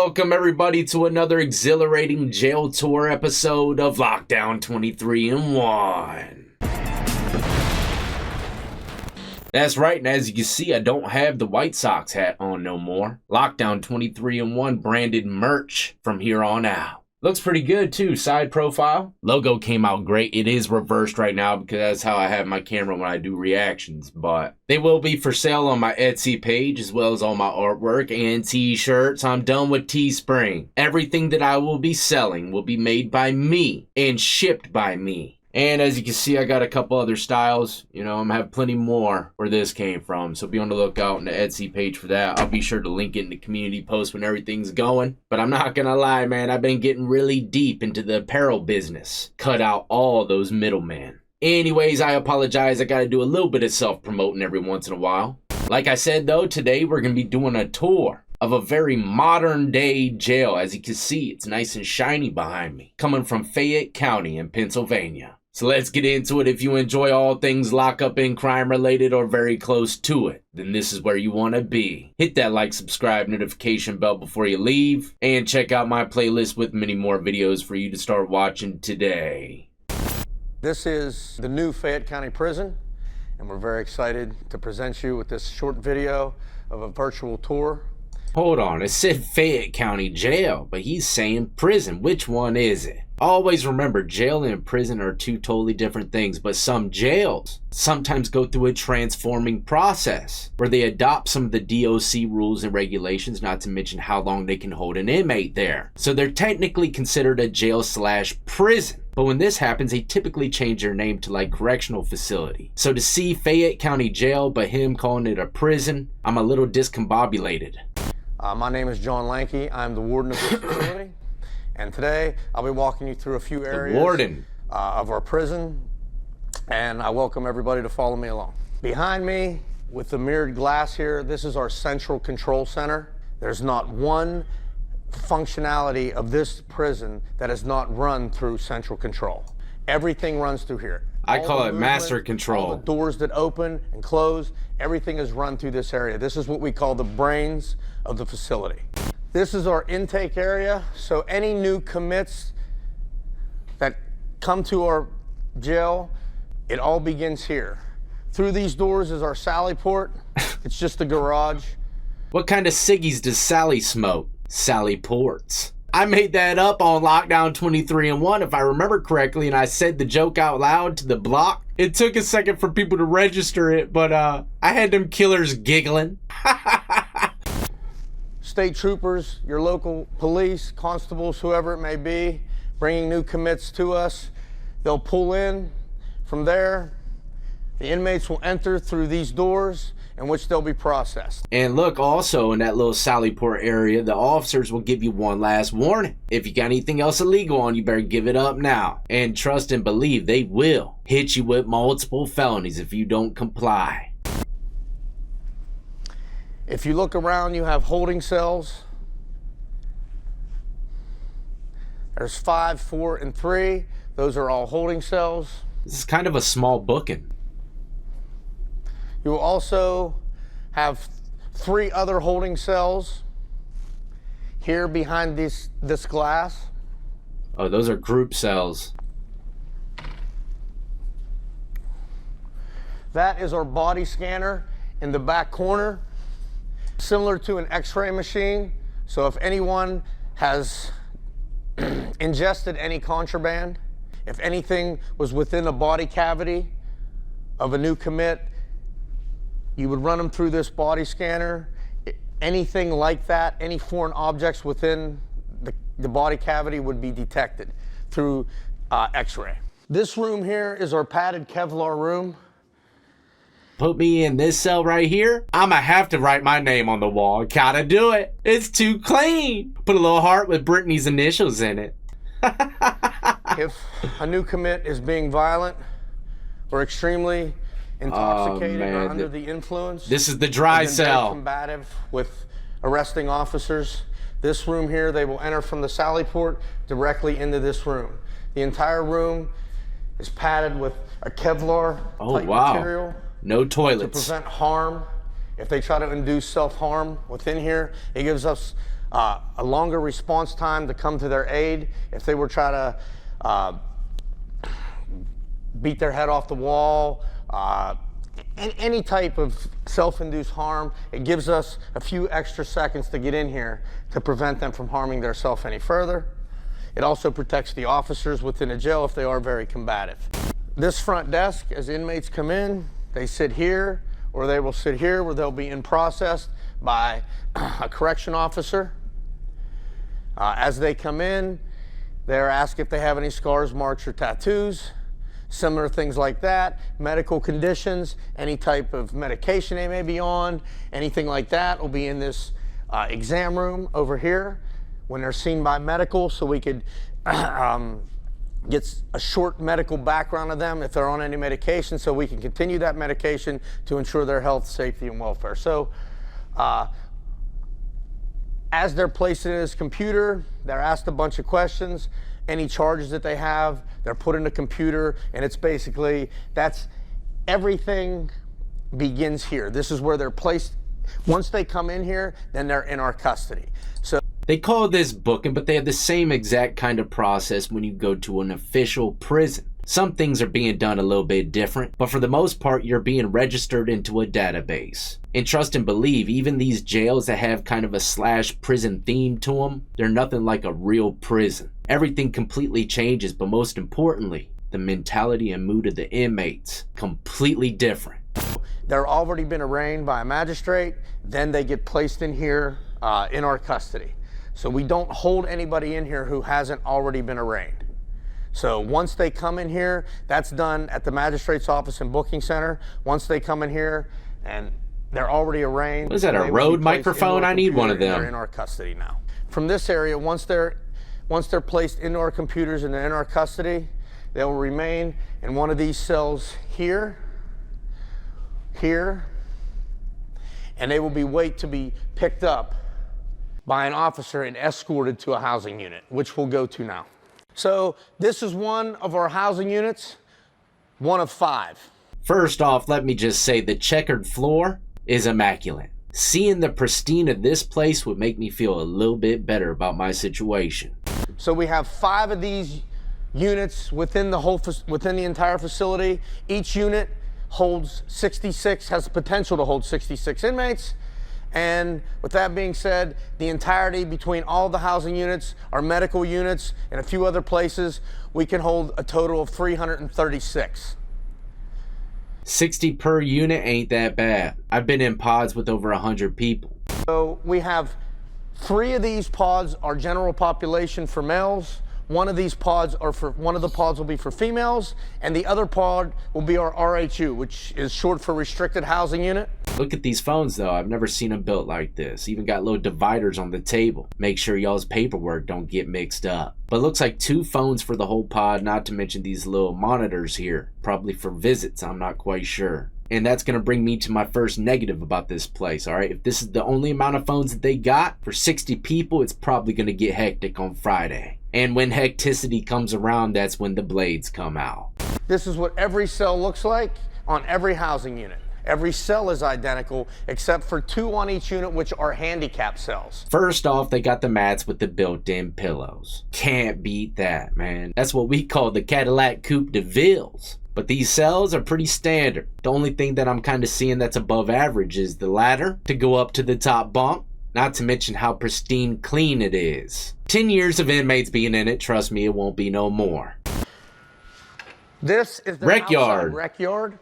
Welcome everybody to another exhilarating jail tour episode of Lockdown 23 in 1. That's right, and as you can see, I don't have the White Sox hat on no more. Lockdown 23 in 1 branded merch from here on out. Looks pretty good too, side profile. Logo came out great. It is reversed right now because that's how I have my camera when I do reactions. But they will be for sale on my Etsy page as well as all my artwork and t-shirts. I'm done with Teespring. Everything that I will be selling will be made by me and shipped by me. And as you can see, I got a couple other styles. You know, I'm gonna have plenty more where this came from. So be on the lookout on the Etsy page for that. I'll be sure to link it in the community post when everything's going. But I'm not gonna lie, man, I've been getting really deep into the apparel business. Cut out all those middlemen. Anyways, I apologize. I gotta do a little bit of self-promoting every once in a while. Like I said though, today we're gonna be doing a tour of a very modern day jail. As you can see, it's nice and shiny behind me. Coming from Fayette County in Pennsylvania. So let's get into it. If you enjoy all things lockup and crime related or very close to it, then this is where you want to be. Hit that like, subscribe, notification bell before you leave, and check out my playlist with many more videos for you to start watching today. This is the new Fayette County Prison, and we're very excited to present you with this short video of a virtual tour. Hold on, it said Fayette County Jail, but he's saying prison. Which one is it? Always remember, jail and prison are two totally different things, but some jails sometimes go through a transforming process where they adopt some of the DOC rules and regulations, not to mention how long they can hold an inmate there. So they're technically considered a jail/prison. But when this happens, they typically change their name to like correctional facility. So to see Fayette County Jail, but him calling it a prison, I'm a little discombobulated. My name is John Lanky. I'm the warden of this facility. And today, I'll be walking you through a few areas of our prison, and I welcome everybody to follow me along. Behind me, with the mirrored glass here, this is our central control center. There's not one functionality of this prison that is not run through central control. Everything runs through here. I call it master control. All the doors that open and close, everything is run through this area. This is what we call the brains of the facility. This is our intake area, so any new commits that come to our jail, it all begins here. Through these doors is our Sally port. It's just a garage. What kind of ciggies does Sally smoke? Sally ports. I made that up on Lockdown 23 in 1 if I remember correctly, and I said the joke out loud to the block. It took a second for people to register it, but I had them killers giggling. State troopers, your local police, constables, whoever it may be, bringing new commits to us. They'll pull in. From there, the inmates will enter through these doors in which they'll be processed. And look, also in that little Sallyport area, the officers will give you one last warning. If you got anything else illegal on, you better give it up now. And trust and believe, they will hit you with multiple felonies if you don't comply. If you look around, you have holding cells. There's 5, 4, and 3. Those are all holding cells. This is kind of a small booking. You will also have 3 other holding cells here behind this glass. Oh, those are group cells. That is our body scanner in the back corner. Similar to an x-ray machine. So if anyone has ingested any contraband, if anything was within a body cavity of a new commit, you would run them through this body scanner. Anything like that, any foreign objects within the body cavity would be detected through x-ray. This room here is our padded Kevlar room. Put me in this cell right here, I'ma have to write my name on the wall. Gotta do it. It's too clean. Put a little heart with Brittany's initials in it. If a new commit is being violent or extremely intoxicated or under the influence, this is the dry cell. Very combative with arresting officers. This room here, they will enter from the Sally port directly into this room. The entire room is padded with a Kevlar type material. No toilets. To prevent harm. If they try to induce self-harm within here, it gives us a longer response time to come to their aid if they were trying to beat their head off the wall, any type of self-induced harm. It gives us a few extra seconds to get in here to prevent them from harming themselves any further. It also protects the officers within the jail if they are very combative. This front desk, as inmates come in, they sit here, or they will sit here where they'll be in processed by a correction officer. As they come in, they're asked if they have any scars, marks, or tattoos, similar things like that, medical conditions, any type of medication they may be on, anything like that will be in this exam room over here when they're seen by medical, so we could get a short medical background of them if they're on any medication, so we can continue that medication to ensure their health, safety, and welfare. So as they're placed in this computer, they're asked a bunch of questions. Any charges that they have, they're put in a computer, and it's basically, everything begins here. This is where they're placed. Once they come in here, then they're in our custody. So they call this booking, but they have the same exact kind of process when you go to an official prison. Some things are being done a little bit different, but for the most part, you're being registered into a database. And trust and believe, even these jails that have kind of a / prison theme to them, they're nothing like a real prison. Everything completely changes, but most importantly, the mentality and mood of the inmates, completely different. They're already been arraigned by a magistrate, then they get placed in here in our custody. So we don't hold anybody in here who hasn't already been arraigned. So once they come in here, that's done at the magistrate's office and booking center. Once they come in here and they're already arraigned. What is that, a Rode microphone? I need one of them. They're in our custody now. From this area, once they're placed into our computers and they're in our custody, they will remain in one of these cells here, and they will wait to be picked up by an officer and escorted to a housing unit, which we'll go to now. So this is one of our housing units, one of 5. First off, let me just say the checkered floor is immaculate. Seeing the pristine of this place would make me feel a little bit better about my situation. So we have 5 of these units within the entire facility. Each unit holds 66, has the potential to hold 66 inmates. And with that being said, the entirety between all the housing units, our medical units, and a few other places, we can hold a total of 336. 60 per unit ain't that bad. I've been in pods with over 100 people. So we have 3 of these pods are general population for males. One of the pods will be for females, and the other pod will be our RHU, which is short for restricted housing unit. Look at these phones though, I've never seen them built like this. Even got little dividers on the table. Make sure y'all's paperwork don't get mixed up. But looks like 2 phones for the whole pod, not to mention these little monitors here. Probably for visits, I'm not quite sure. And that's gonna bring me to my first negative about this place, alright? If this is the only amount of phones that they got, for 60 people, it's probably gonna get hectic on Friday. And when hecticity comes around, that's when the blades come out. This is what every cell looks like on every housing unit. Every cell is identical, except for 2 on each unit, which are handicap cells. First off, they got the mats with the built-in pillows. Can't beat that, man. That's what we call the Cadillac Coupe de Villes. But these cells are pretty standard. The only thing that I'm kind of seeing that's above average is the ladder to go up to the top bunk. Not to mention how pristine clean it is. 10 years of inmates being in it, trust me, it won't be no more. This is the rec yard. Rec yard.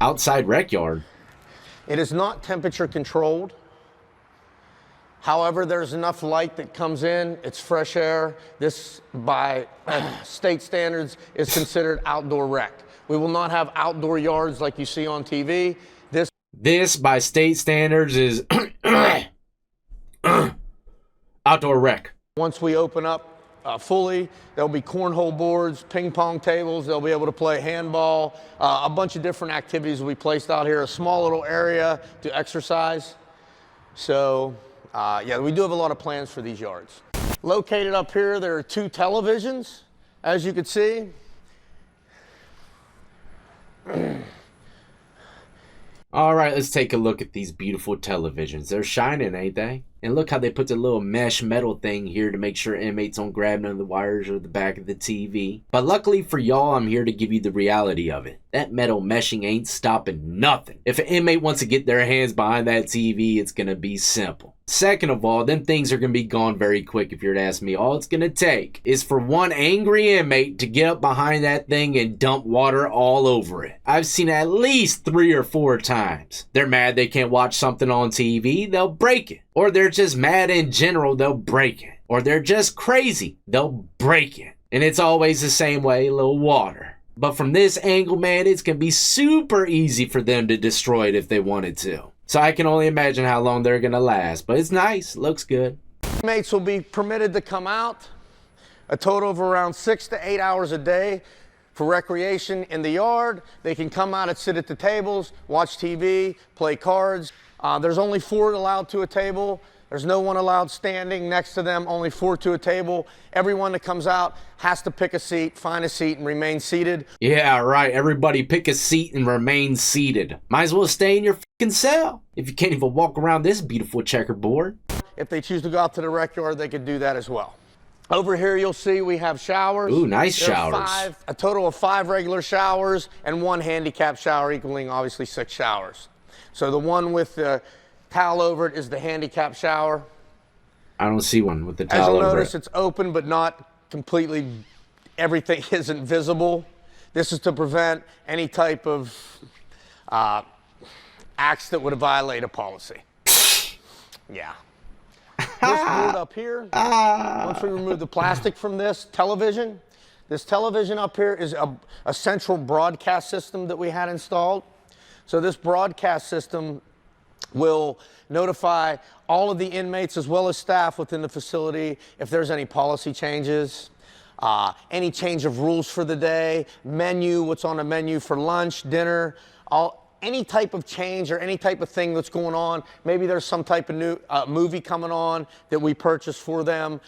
Outside rec yard. It is not temperature controlled. However, there's enough light that comes in. It's fresh air. This, by state standards, is considered outdoor rec. We will not have outdoor yards like you see on TV. This, by state standards, is outdoor rec. Once we open up fully, there'll be cornhole boards, ping pong tables. They'll be able to play handball. A bunch of different activities will be placed out here. A small little area to exercise. So, yeah, we do have a lot of plans for these yards. Located up here, there are 2 televisions, as you can see. All right, let's take a look at these beautiful televisions. They're shining, ain't they? And look how they put the little mesh metal thing here to make sure inmates don't grab none of the wires or the back of the TV. But luckily for y'all, I'm here to give you the reality of it. That metal meshing ain't stopping nothing. If an inmate wants to get their hands behind that TV, it's gonna be simple. Second of all, them things are going to be gone very quick if you're to ask me. All it's going to take is for one angry inmate to get up behind that thing and dump water all over it. I've seen it at least 3 or 4 times. They're mad they can't watch something on TV, they'll break it. Or they're just mad in general, they'll break it. Or they're just crazy, they'll break it. And it's always the same way, a little water. But from this angle, man, it's going to be super easy for them to destroy it if they wanted to. So I can only imagine how long they're going to last. But it's nice. Looks good. Inmates will be permitted to come out a total of around 6 to 8 hours a day for recreation in the yard. They can come out and sit at the tables, watch TV, play cards. There's only 4 allowed to a table. There's no one allowed standing next to them, only 4 to a table. Everyone that comes out has to pick a seat, find a seat, and remain seated. Yeah, right. Everybody pick a seat and remain seated. Might as well stay in your fucking cell if you can't even walk around this beautiful checkerboard. If they choose to go out to the rec yard, they could do that as well. Over here, you'll see we have showers. Ooh, nice showers. A total of 5 regular showers and 1 handicap shower, equaling obviously 6 showers. So the one with the towel over it is the handicap shower. I don't see one with the towel over it. As you'll notice, it's open but not completely, everything isn't visible. This is to prevent any type of acts that would violate a policy. Yeah. This board up here, once we remove the plastic from this television up here is a central broadcast system that we had installed. So this broadcast system will notify all of the inmates as well as staff within the facility if there's any policy changes, any change of rules for the day, menu, what's on the menu for lunch, dinner, any type of change or any type of thing that's going on. Maybe there's some type of new movie coming on that we purchased for them.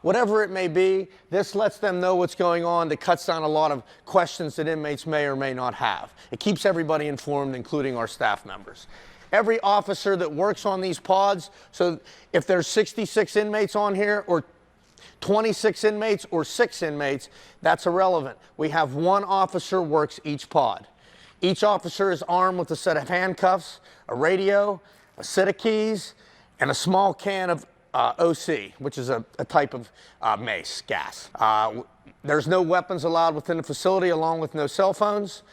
Whatever it may be, this lets them know what's going on. That cuts down a lot of questions that inmates may or may not have. It keeps everybody informed, including our staff members. Every officer that works on these pods, so if there's 66 inmates on here or 26 inmates or 6 inmates, that's irrelevant. We have 1 officer works each pod. Each officer is armed with a set of handcuffs, a radio, a set of keys, and a small can of OC, which is a type of mace gas. There's no weapons allowed within the facility, along with no cell phones.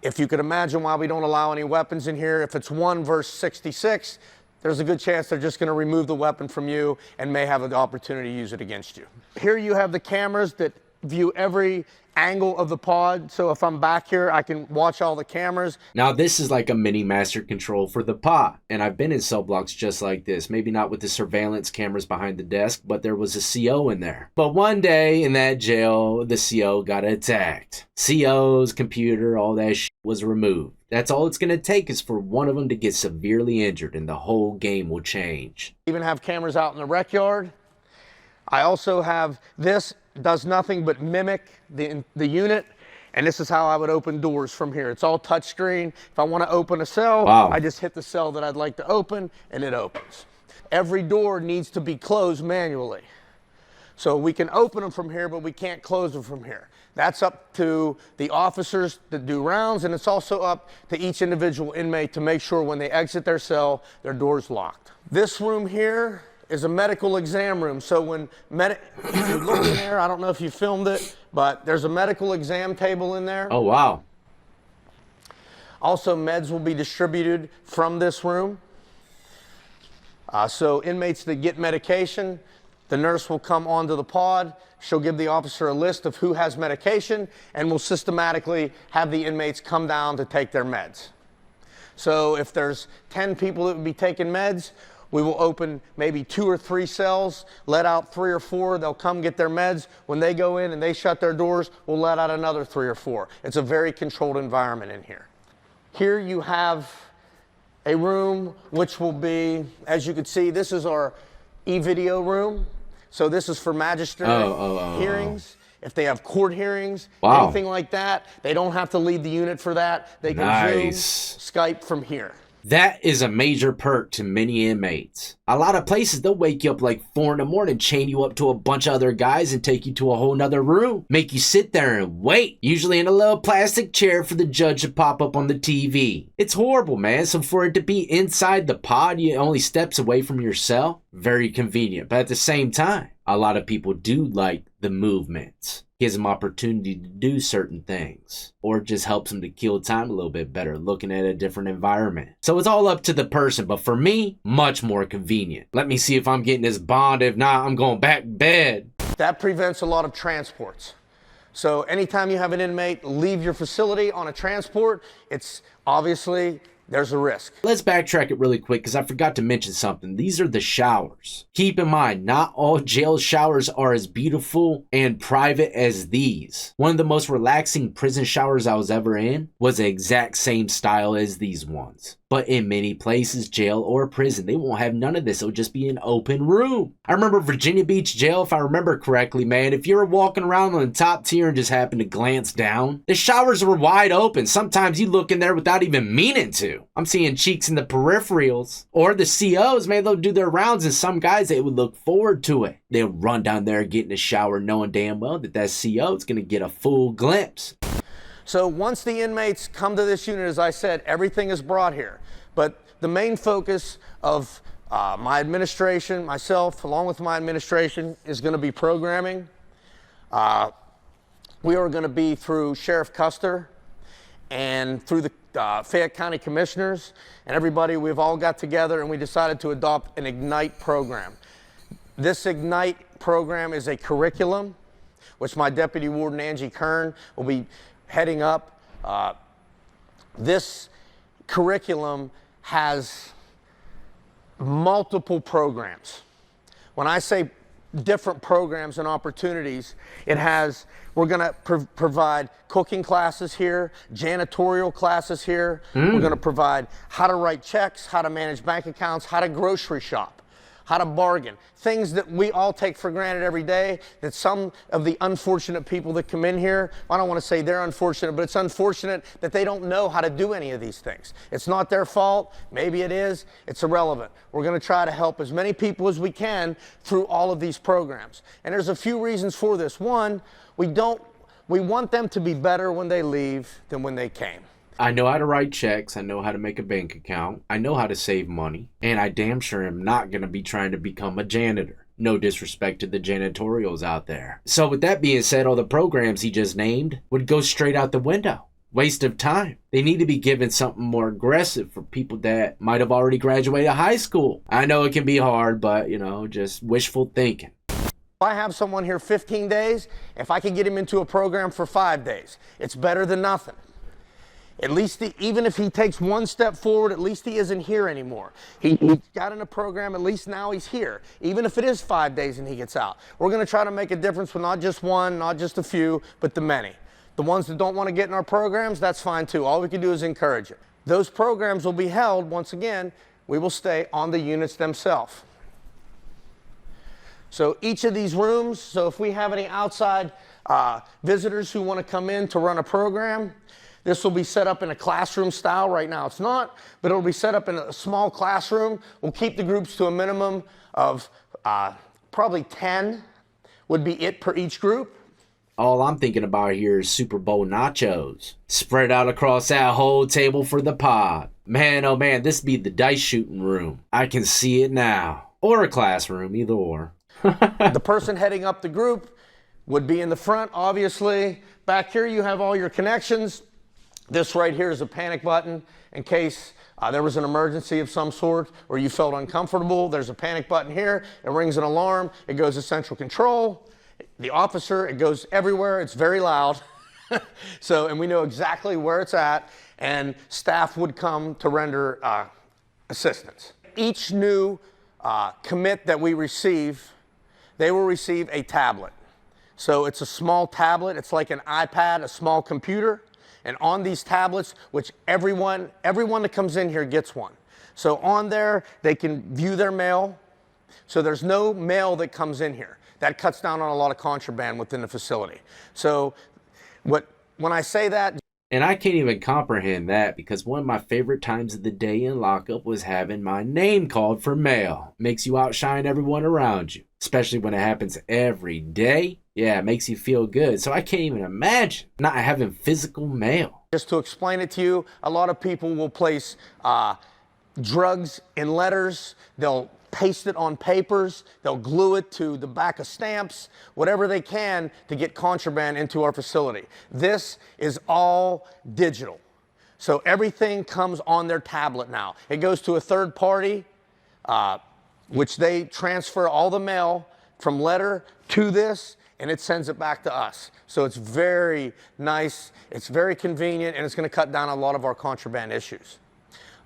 If you could imagine why we don't allow any weapons in here, if it's 1 versus 66, there's a good chance they're just going to remove the weapon from you and may have an opportunity to use it against you. Here you have the cameras that view every angle of the pod. So if I'm back here, I can watch all the cameras. Now this is like a mini master control for the pod. And I've been in cell blocks just like this. Maybe not with the surveillance cameras behind the desk, but there was a CO in there. But one day in that jail, the CO got attacked. CO's computer, all that shit was removed. That's all it's going to take is for one of them to get severely injured and the whole game will change. Even have cameras out in the rec yard. I also have this. Does nothing but mimic the unit, and this is how I would open doors from here. It's all touch screen. If I want to open a cell, I just hit the cell that I'd like to open, and it opens. Every door needs to be closed manually. So we can open them from here, but we can't close them from here. That's up to the officers that do rounds, and it's also up to each individual inmate to make sure when they exit their cell, their door's locked. This room here is a medical exam room. So when if you look in there, I don't know if you filmed it, but there's a medical exam table in there. Oh, wow. Also, meds will be distributed from this room. So inmates that get medication, the nurse will come onto the pod. She'll give the officer a list of who has medication, and will systematically have the inmates come down to take their meds. So if there's 10 people that would be taking meds, we will open maybe 2 or 3 cells, let out 3 or 4. They'll come get their meds. When they go in and they shut their doors, we'll let out another 3 or 4. It's a very controlled environment in here. Here you have a room which will be, as you can see, this is our e-video room. So this is for magistrate hearings. if they have court hearings, Wow. anything like that, they don't have to leave the unit for that. They can Zoom, Skype from here. That is a major perk to many inmates. A lot of places, they'll wake you up like 4 in the morning, chain you up to a bunch of other guys and take you to a whole nother room. Make you sit there and wait, usually in a little plastic chair for the judge to pop up on the TV. It's horrible, man. So for it to be inside the pod, you only steps away from your cell, very convenient. But at the same time, a lot of people do like the movement. Gives them opportunity to do certain things, or just helps them to kill time a little bit better, looking at a different environment. So it's all up to the person, but for me, much more convenient. Let me see if I'm getting this bond. If not, I'm going back to bed. That prevents a lot of transports. So anytime you have an inmate leave your facility on a transport, it's obviously there's a risk. Let's backtrack it really quick because I forgot to mention something. These are the showers. Keep in mind, not all jail showers are as beautiful and private as these. One of the most relaxing prison showers I was ever in was the exact same style as these ones. But in many places, jail or prison, they won't have none of this. It'll just be an open room. I remember Virginia Beach jail, if I remember correctly, man, if you were walking around on the top tier and just happened to glance down, the showers were wide open. Sometimes you look in there without even meaning to. I'm seeing cheeks in the peripherals. Or the COs, man, they'll do their rounds, and some guys, they would look forward to it. They'll run down there, get in the shower, knowing damn well that CO is going to get a full glimpse. So once the inmates come to this unit, as I said, everything is brought here. But the main focus of my administration, myself, along with my administration, is going to be programming. We are going to be through Sheriff Custer and through the Fayette County commissioners and everybody. We've all got together and we decided to adopt an Ignite program. This Ignite program is a curriculum which my Deputy Warden Angie Kern will be heading up. This curriculum has multiple programs. When I say different programs and opportunities, we're going to provide cooking classes here, janitorial classes here. We're going to provide how to write checks, how to manage bank accounts, how to grocery shop, how to bargain. Things that we all take for granted every day, that some of the unfortunate people that come in here, I don't want to say they're unfortunate, but it's unfortunate that they don't know how to do any of these things. It's not their fault. Maybe it is. It's irrelevant. We're going to try to help as many people as we can through all of these programs. And there's a few reasons for this. One, we want them to be better when they leave than when they came. I know how to write checks, I know how to make a bank account, I know how to save money, and I damn sure am not going to be trying to become a janitor. No disrespect to the janitorials out there. So with that being said, all the programs he just named would go straight out the window. Waste of time. They need to be given something more aggressive for people that might have already graduated high school. I know it can be hard, but, just wishful thinking. If I have someone here 15 days, if I can get him into a program for 5 days, it's better than nothing. At least, even if he takes one step forward, at least he isn't here anymore. He got in a program, at least now he's here. Even if it is 5 days and he gets out. We're going to try to make a difference with not just one, not just a few, but the many. The ones that don't want to get in our programs, that's fine too. All we can do is encourage it. Those programs will be held, once again, we will stay on the units themselves. So each of these rooms, so if we have any outside visitors who want to come in to run a program, this will be set up in a classroom style. Right now it's not, but it'll be set up in a small classroom. We'll keep the groups to a minimum of probably 10 would be it per each group. All I'm thinking about here is Super Bowl nachos spread out across that whole table for the pod. Man, oh man, this be the dice shooting room. I can see it now. Or a classroom, either or. The person heading up the group would be in the front, obviously. Back here you have all your connections. This right here is a panic button in case there was an emergency of some sort or you felt uncomfortable. There's a panic button here. It rings an alarm. It goes to central control. The officer, it goes everywhere. It's very loud. And we know exactly where it's at, and staff would come to render assistance. Each new commit that we receive, they will receive a tablet. So it's a small tablet. It's like an iPad, a small computer. And on these tablets, which everyone that comes in here gets one. So on there, they can view their mail. So there's no mail that comes in here. That cuts down on a lot of contraband within the facility. So when I say that, and I can't even comprehend that, because one of my favorite times of the day in lockup was having my name called for mail. Makes you outshine everyone around you, especially when it happens every day. Yeah, it makes you feel good. So I can't even imagine not having physical mail. just to explain it to you, a lot of people will place drugs in letters. They'll paste it on papers. They'll glue it to the back of stamps, whatever they can to get contraband into our facility. This is all digital. So everything comes on their tablet now. It goes to a third party, which they transfer all the mail from letter to this, and it sends it back to us. So it's very nice, it's very convenient, and it's going to cut down a lot of our contraband issues.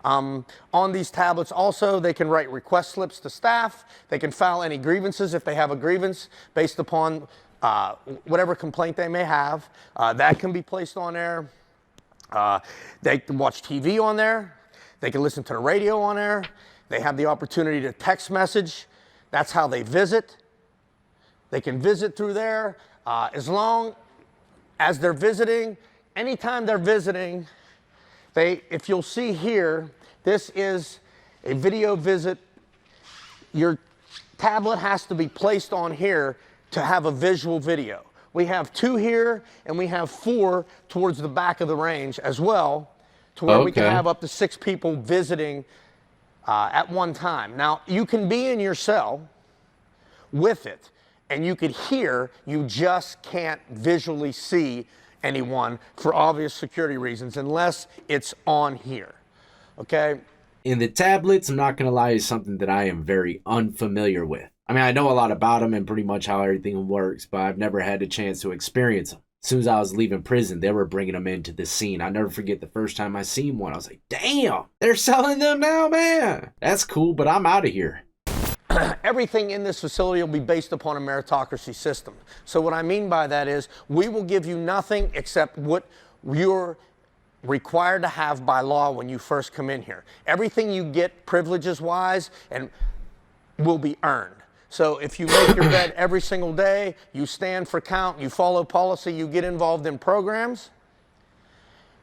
On these tablets also, they can write request slips to staff. They can file any grievances if they have a grievance based upon whatever complaint they may have. That can be placed on there. They can watch TV on there. They can listen to the radio on there. They have the opportunity to text message. That's how they visit. They can visit through there as long as they're visiting. Anytime they're visiting, if you'll see here, this is a video visit. Your tablet has to be placed on here to have a visual video. We have 2 here, and we have 4 towards the back of the range as well, to where we can have up to 6 people visiting at one time. Now, you can be in your cell with it, and you could hear, you just can't visually see anyone for obvious security reasons unless it's on here, okay? In the tablets, I'm not going to lie, is something that I am very unfamiliar with. I mean, I know a lot about them and pretty much how everything works, but I've never had a chance to experience them. As soon as I was leaving prison, they were bringing them into the scene. I never forget the first time I seen one. I was like, damn, they're selling them now, man. That's cool, but I'm out of here. Everything in this facility will be based upon a meritocracy system. So what I mean by that is we will give you nothing except what you're required to have by law when you first come in here. Everything you get privileges-wise and will be earned. So if you make your bed every single day, you stand for count, you follow policy, you get involved in programs,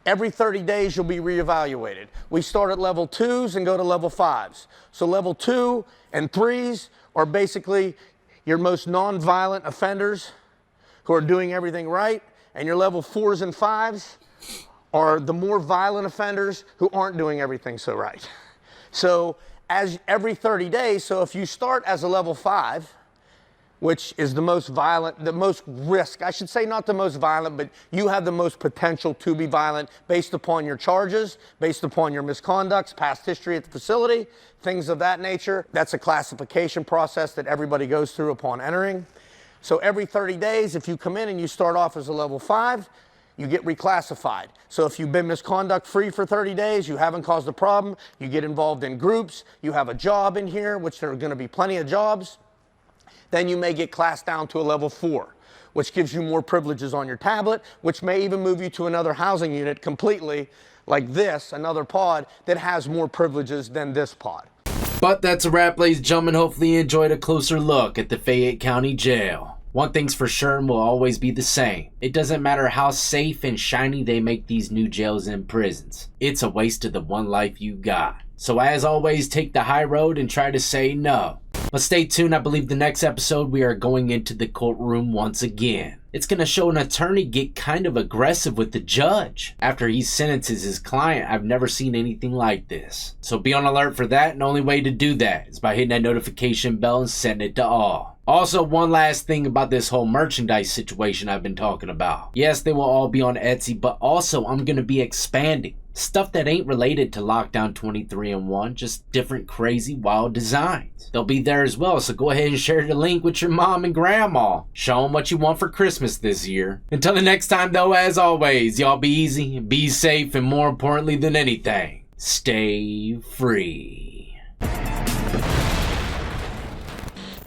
every 30 days you'll be reevaluated. We start at level 2s and go to level 5s. So level 2 and 3s are basically your most non-violent offenders who are doing everything right, and your level 4s and 5s are the more violent offenders who aren't doing everything so right. So as every 30 days, so if you start as a level 5, which is the most violent, the most risk, I should say not the most violent, but you have the most potential to be violent based upon your charges, based upon your misconducts, past history at the facility, things of that nature. That's a classification process that everybody goes through upon entering. So every 30 days, if you come in and you start off as a level 5, you get reclassified. So if you've been misconduct free for 30 days, you haven't caused a problem, you get involved in groups, you have a job in here, which there are going to be plenty of jobs, then you may get classed down to a level 4, which gives you more privileges on your tablet, which may even move you to another housing unit completely, like this, another pod, that has more privileges than this pod. But that's a wrap, ladies and gentlemen. Hopefully you enjoyed a closer look at the Fayette County Jail. One thing's for sure and will always be the same. It doesn't matter how safe and shiny they make these new jails and prisons. It's a waste of the one life you got. So as always, take the high road and try to say no. But stay tuned, I believe the next episode we are going into the courtroom once again. It's going to show an attorney get kind of aggressive with the judge after he sentences his client. I've never seen anything like this. So be on alert for that, and the only way to do that is by hitting that notification bell and setting it to all. Also, one last thing about this whole merchandise situation I've been talking about. Yes, they will all be on Etsy, but also I'm going to be expanding. Stuff that ain't related to Lockdown 23-1, just different crazy wild designs. They'll be there as well, so go ahead and share the link with your mom and grandma. Show them what you want for Christmas this year. Until the next time though, as always, y'all be easy, be safe, and more importantly than anything, stay free.